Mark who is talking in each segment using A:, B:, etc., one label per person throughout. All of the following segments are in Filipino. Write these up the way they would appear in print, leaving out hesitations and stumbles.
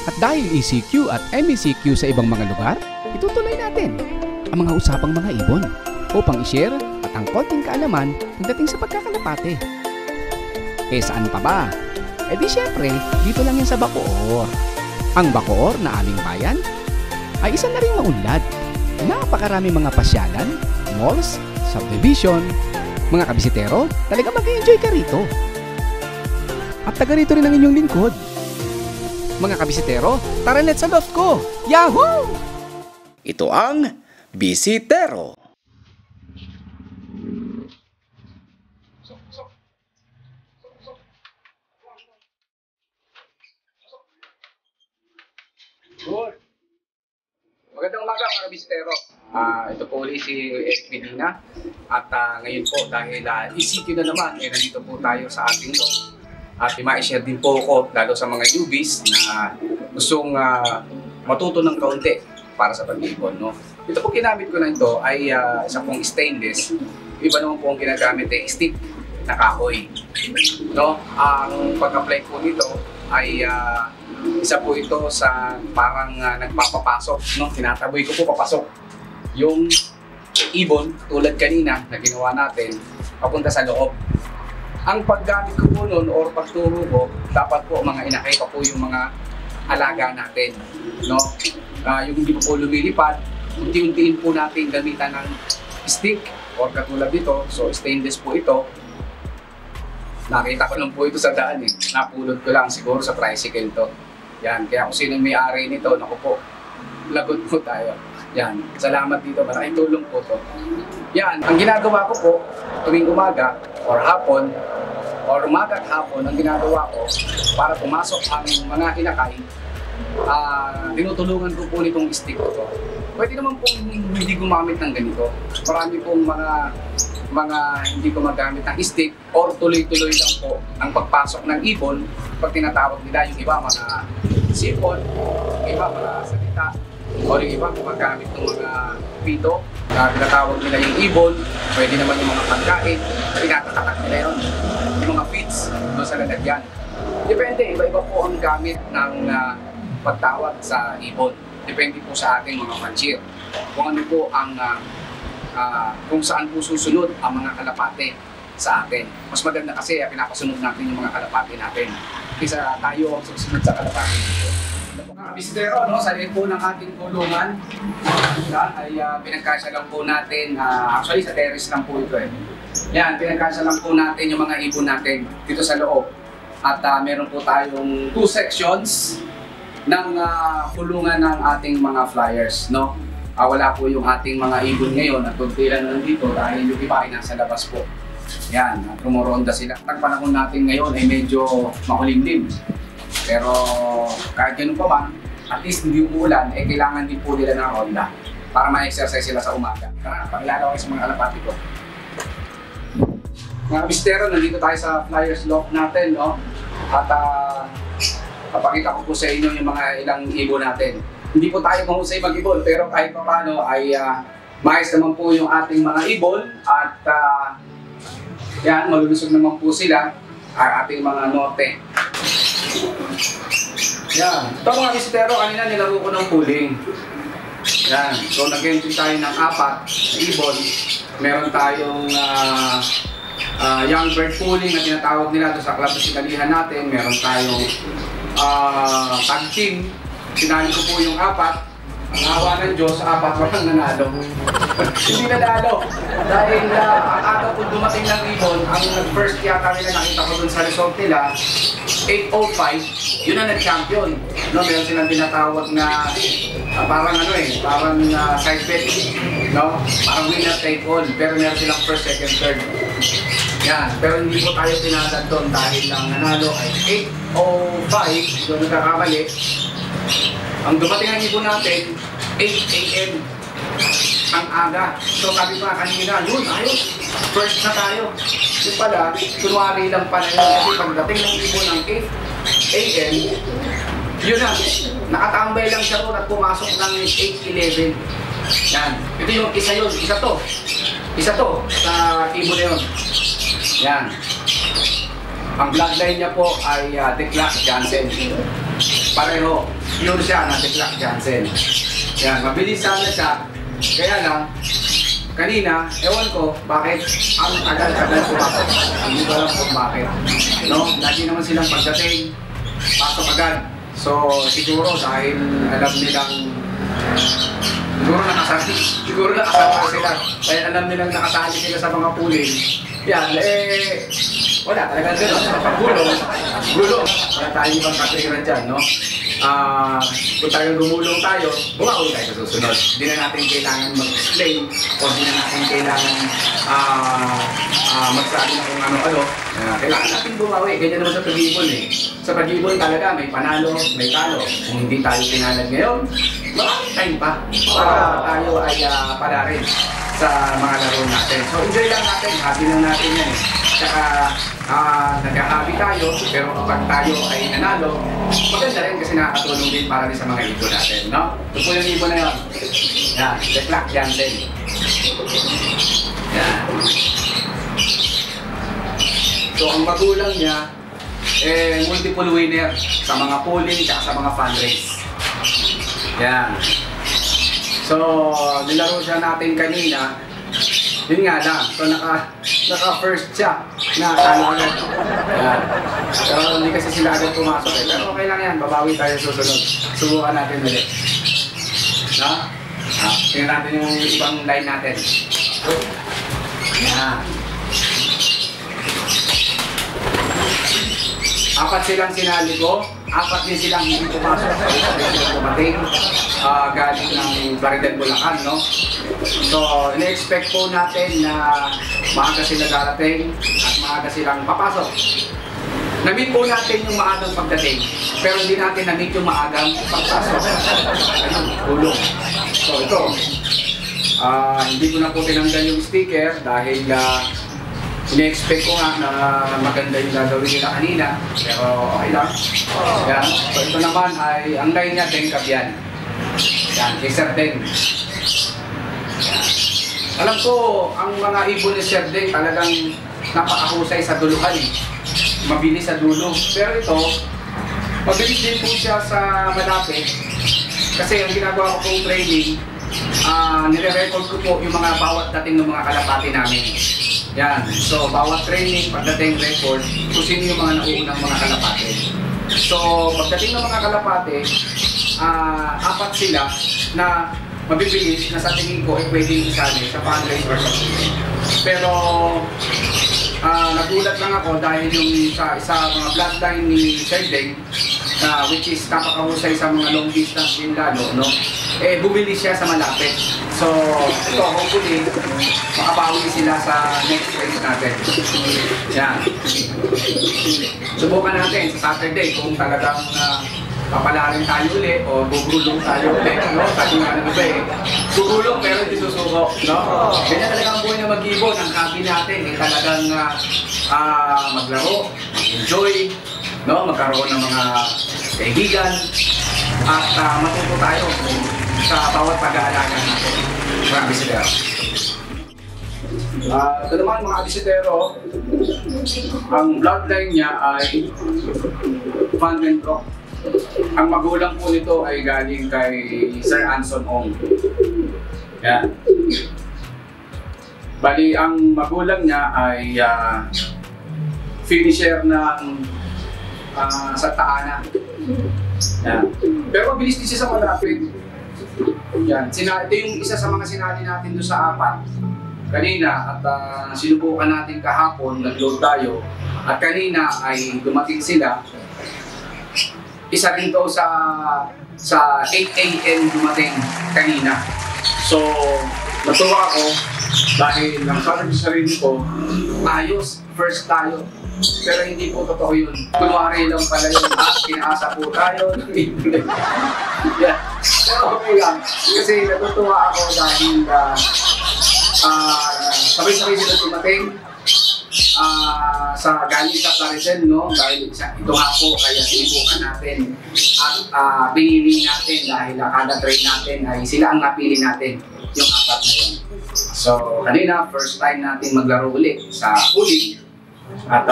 A: At dahil ECQ at MECQ sa ibang mga lugar, itutuloy natin ang mga usapang mga ibon upang i-share at ang konting kaalaman pagdating sa pagkakalapate. Eh saan pa ba? Eh di syempre, dito lang yan sa Bacoor. Ang Bacoor na aming bayan ay isa na ring maunlad. Napakarami mga pasyalan, malls, subdivision, mga kabisitero, talaga mag-enjoy ka rito. At taga rito rin ang inyong lingkod. Mga kabisitero, tara let's sa loft ko! Yahoo!
B: Ito ang Bisitero.
A: Good. Magandang umaga mga kabisitero. Ito po ulit si FP Dina. At ngayon po dahil ECQ na naman, nandito po tayo sa ating loft. At i-share din po ako lalo sa mga newbies na gustong matuto ng kaunti para sa pag-ibon. No? Ito po ginamit ko na ito ay isa pong stainless. Iba naman po ang ginagamit ay stick na kahoy. No? Ang pag-apply po nito ay isa po ito sa parang nagpapapasok. No? Tinataboy ko po papasok yung ibon tulad kanina na ginawa natin papunta sa loob. Ang paggamit ko po noon or pagturo ko, dapat po mga inakay pa po yung mga alaga natin. No? Yung hindi po lumilipad, unti-untiin po natin gamitan ng stick or katulad dito. So stainless po ito. Nakita ko lang po ito sa daan eh. Napulot ko lang siguro sa tricycle to. Yan, kaya kung sino may-ari nito, naku po, lagot po tayo. Yan, salamat dito, malaking tulong po to. Yan, ang ginagawa ko po, tuwing umaga or hapon, or umaga at hapon, ang ginagawa ko para pumasok ang mga inakay, tinutulungan ko po nitong stick ko to. Pwede naman pong hindi gumamit ng ganito. Marami pong mga hindi gumagamit ng stick or tuloy-tuloy lang po ang pagpasok ng ibon pag tinatawag nila yung iba mga sipon, yung iba mga salita, o yung iba gumagamit ng mga pito. Tinatawag nila yung ibon, pwede naman yung mga pagkain, tinatatak nila yun. Yung mga feeds doon sa lalagyan. Depende, iba-iba po ang gamit ng pagtawag sa ibon. Depende po sa ating mga fancier. Kung ano po ang, kung saan po susunod ang mga kalapate sa atin. Mas maganda kasi pinapasunod natin yung mga kalapate natin. Kaysa tayo ang susunod sa kalapate dito. Mga bisitero, no, sa liit po ng ating kulungan, ay pinagkasya lang po natin, actually sa terrace lang po ito eh. Yan, pinagkasya lang po natin yung mga ibon natin dito sa loob. At meron po tayong 2 sections ng kulungan ng ating mga flyers, no? Wala po yung ating mga ibon ngayon at kunti lang nandito dahil yung iba ay nasa labas po. Yan, tumuronda sila. Ang panahon natin ngayon ay medyo makulimlim. Pero kahit ganun pa man, at least hindi umuulan, eh kailangan din po nila ng ronda para ma-exercise sila sa umaga. Tara, pakilala ko sa mga kalapati ko. Mga bistero, nandito tayo sa flyers loft natin, no? At papakita ko po sa inyo yung mga ilang ibon natin. Hindi po tayo mahusay mag-ibon, pero kahit pa paano ay maayos naman po yung ating mga ibon at yan, malulusog naman po sila ang ating mga norte. Yan. Ito mga bistero, kanina nilaro ko ng pooling. Yan. So nag-entry tayo ng 4 na ibon. Meron tayong young bird pooling na tinatawag nila doon sa club na sinalihan natin. Meron tayong tag team. Sinali ko po yung 4. Ang awa ng Diyos, 4 walang nanalo. Hindi nanalo. Dahil ang aga po dumating ng ibon, ang first yata nila nakita ko dun sa resort nila, 805, yun ang nag-champion. No, meron silang tinatawag na parang ano eh, parang side bet. No? Parang winner take all. Pero meron silang first, second, third. Yan. Pero hindi po tayo pinagad doon dahil lang nanalo ay 805, doon nagkakamali. Ang dumating ang ibon natin, 8 AM ang aga. So sabi ko kanina, yun, ayos, first na tayo. Yung pala, kunwari lang pala yun. Kasi pagdating ng ibon ng 8 AM, yun na, nakatambay lang siya ron at pumasok ng 8:11. Yan, ito yung isa yun, isa to sa ibon na yun. Yan. Ang bloodline niya po ay Declan Jansen. pareho. Pure siya na Declac Jansen. Yan, mabilis sana siya. Kaya lang, kanina, ewan ko, bakit ang tagal-tagal pumasok. Hindi ko alam kung bakit. No? Lagi naman silang pagdating, pasok agad. So, siguro dahil alam nilang siguro nakasama sila. Kaya alam nilang nakasali sila sa mga pooling. Yan, wala talagang gano'n. Gulong. Wala tayo ibang katwiran dyan, no? Kung talagang gumulong tayo, bumawi tayo sa susunod. Hindi na natin kailangan mag-explain o hindi na natin kailangan magsabi na kung ano-ano. Kailangan natin bumawi. Ganyan naman sa pag-ibon eh. Sa pag-ibon talaga may panalo, may talo. Kung hindi tayo pinalad ngayon, maraming time pa para tayo ay para rin sa mga laro natin. So enjoy lang natin, happy lang natin yan eh. Tsaka nag-happy tayo, pero kapag tayo ay nanalo, maganda rin kasi nakakatulong din para rin sa mga ibon natin, no? Ito po yung ibon na yun. Yan, Declac Jansen. Yan. So ang magulang niya, multiple winner sa mga pooling at sa mga fundraise. Yan. So, nilaro siya natin kanina. Yun nga lang. So, naka-first siya na talo agad. Yan. Pero hindi kasi sila agad pumasok eh. Pero okay lang yan. Babawi tayo susunod. Subukan natin ulit. No? Tingnan natin yung ibang line natin. Yan. Apat silang sinali ko. Apat din silang hindi pumasok. Dumating. Galing ng Plaridel, Bulacan, no? So, ina-expect po natin na maaga sila darating at maaga silang papasok. Na-meet po natin yung maagang pagdating, pero hindi natin na-meet yung maagang pagpasok. Ayun, gulong. So, ito. Hindi ko na po tinanggal yung sticker dahil ina-expect ko nga na maganda yung gagawin nila kanina, pero okay lang. Yan. So, ito naman ay, ang line niya, Tengkab yan. Yan, kay Sir Deng. Alam ko, ang mga ibon ni Sir Deng talagang napakahusay sa duluhan eh. Mabilis sa dulo. Pero ito, mabilis din po siya sa malapit. Kasi ang ginagawa ko pong training, nire-record ko po yung mga bawat dating ng mga kalapati namin. Yan. So, bawat training, pagdating record, kung sino yung mga nauunang mga kalapati. So, pagdating ng mga kalapati, apat sila na mabibilis na sa tingin ko ay pwedeng isali sa fundraise or sa pooling. Pero nagulat lang ako dahil yung sa mga bloodline ni Sir Deng, which is napakahusay sa mga long distance din lalo, no? Bumili siya sa malapit. So, ito, hopefully, makabawi sila sa next race natin. Yan. Subukan natin sa Saturday kung talagang papalarin tayo ulit o gugulong tayo ulit, no? Sabi nga ng iba eh, gugulong pero hindi susuko, no? Ganyan talaga ang buhay na mag-ibon. Ang hobby natin eh talagang maglaro, enjoy, no? Magkaroon ng mga kaibigan at matuto tayo sa bawat pag-aalaga natin. Mga abisitero. Ito naman mga abisitero, ang bloodline niya ay Van Den Broek. Ang magulang po nito ay galing kay Sir Anson Ong. Yan. Bali, ang magulang niya ay finisher ng Santa Ana. Yan. Pero mabilis din siya sa malapit. Yan. Ito yung isa sa mga sinali natin doon sa apat kanina at sinubukan natin kahapon, nag-load tayo. At kanina ay dumating sila. Isa rin to sa 8 AM dumating kanina. So, natuwa ako dahil ang sabi sa sarili ko, ayos, first tayo. Pero hindi po totoo yun. Kunwari lang pala yun, pinaasa po tayo. Yeah. Pero okay lang. Kasi natutuwa ako dahil sabay-sabay sila dumating. Sa galing sa Plaridel, no? Dahil ito nga po, kaya sinubukan natin at pinili natin dahil kada train natin ay sila ang napili natin, yung apat na yun. So, kanina, first time natin maglaro ulit sa pooling at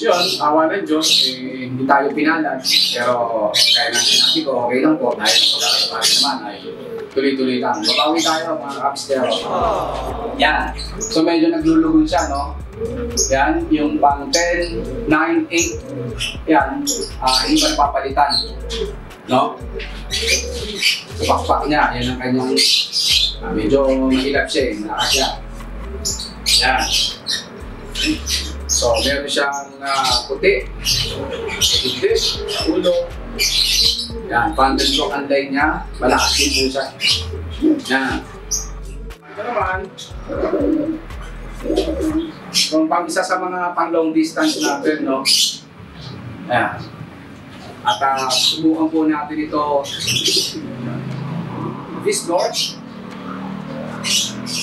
A: Yun, awa ng Diyos, hindi tayo pinalad. Pero kaya nga sinabi ko, okay lang po, dahil sa pagkakataon naman ay tuloy-tuloy lang. Mabawi tayo mga kapstero. Yan. So medyo naglulugon siya, no? Yan, yung pang 10, 9, 8. Yan, hindi pa napapalitan. No? So pakpak niya, yan ang kanyang medyo mahilap siya, naka siya. Yan. So, meron siyang puti, sa ulo. Yan, pandalok ang line niya, malakas din po siya. Yan. Ito naman, kung pang isa sa mga pang long distance natin, no? Yan. At subukan po natin ito this north.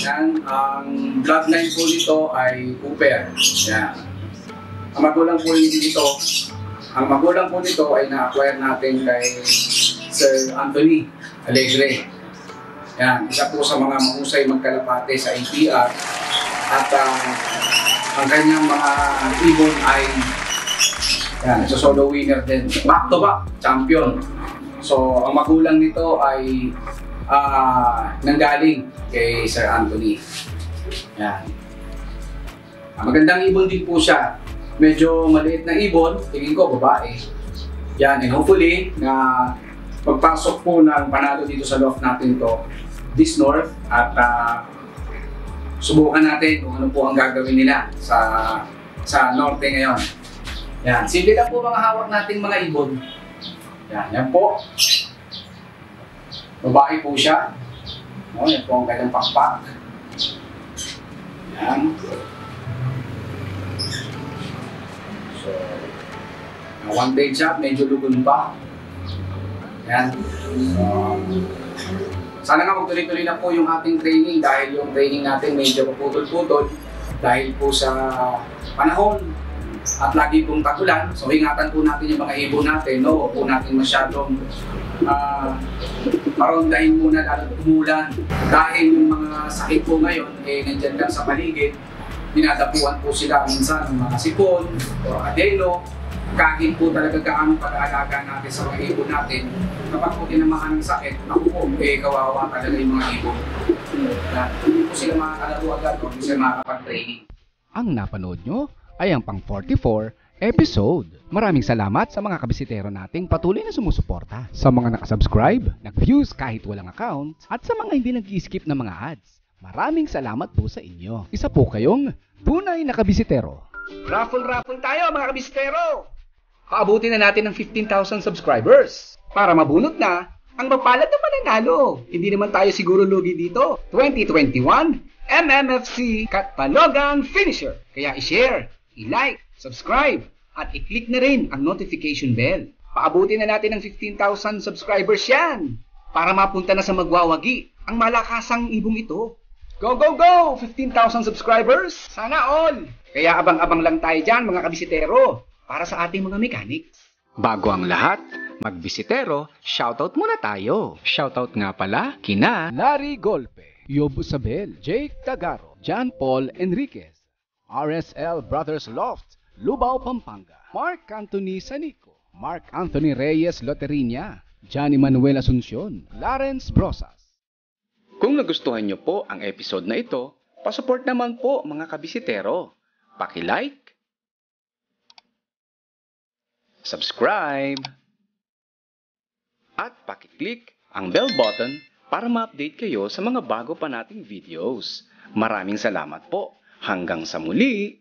A: Yan, ang bloodline po nito ay Cooper. Yan. Ang magulang po nito ay na-acquire natin kay Sir Anthony Alegre. Yan, isa po sa mga mahusay magkalapate sa APR. At ang kanyang mga ibon ay yan, so solo winner din. Back-to-back champion. So, ang magulang nito ay nanggaling kay Sir Anthony. Yan. Magandang ibon din po siya. Medyo maliit na ibon, tingin ko babae. Yan, and hopefully na pagpasok po ng panalo dito sa loft natin to this north at subukan natin kung ano po ang gagawin nila sa norte ngayon. Yan, simple lang po mga hawak nating mga ibon. Yan, yan po. Babae po siya. No, yan po ang kanyang pakpak. Yan. So, one day job, medyo lugon pa. Yan. So, sana nga magtuloy-tuloy na po yung ating training dahil yung training natin medyo paputol-putol dahil po sa panahon at lagi pong tagulan. So, ingatan po natin yung mga ibon natin. No? Huwag po natin masyadong marondahin muna lalo umulan. Dahil yung mga sakit po ngayon, nandyan lang sa paligid. Dinadapuan po sila minsan ng mga sipon o adeno. Kahit po talaga gaano pag-aalaga natin sa mga ibon natin, kapag po tinamaan ng sakit, ako po, kawawa talaga yung mga ibon. Hindi po sila makakalaro agad o hindi sila makakapag-training.
B: Ang napanood nyo ay ang pang 44 episode. Maraming salamat sa mga kabisitero nating patuloy na sumusuporta. Sa mga nakasubscribe, nag-views kahit walang account, at sa mga hindi nag-skip ng mga ads. Maraming salamat po sa inyo. Isa po kayong tunay na kabisitero.
A: Raffle tayo mga kabisitero! Paabutin na natin ng 15,000 subscribers para mabunot na ang mapalad na mananalo. Hindi naman tayo siguro lugi dito. 2021 MMFC Katpalogan Finisher. Kaya i-share, i-like, subscribe, at i-click na rin ang notification bell. Paabutin na natin ng 15,000 subscribers yan para mapunta na sa magwawagi ang malakasang ibong ito. Go, go, go! 15,000 subscribers! Sana all! Kaya abang-abang lang tayo dyan mga kabisitero para sa ating mga mechanics.
B: Bago ang lahat, magbisitero, shoutout muna tayo. Shoutout nga pala kina Larry Golpe, Yob Isabel, Jake Tagaro, John Paul Enriquez, RSL Brothers Loft, Lubao, Pampanga, Mark Anthony Sanico, Mark Anthony Reyes Loterinia, Johnny Manuel Asuncion, Lawrence Brosas. Kung nagustuhan nyo po ang episode na ito, pasupport naman po mga kabisitero. Paki-like, subscribe, at paki-click ang bell button para ma-update kayo sa mga bago pa nating videos. Maraming salamat po. Hanggang sa muli!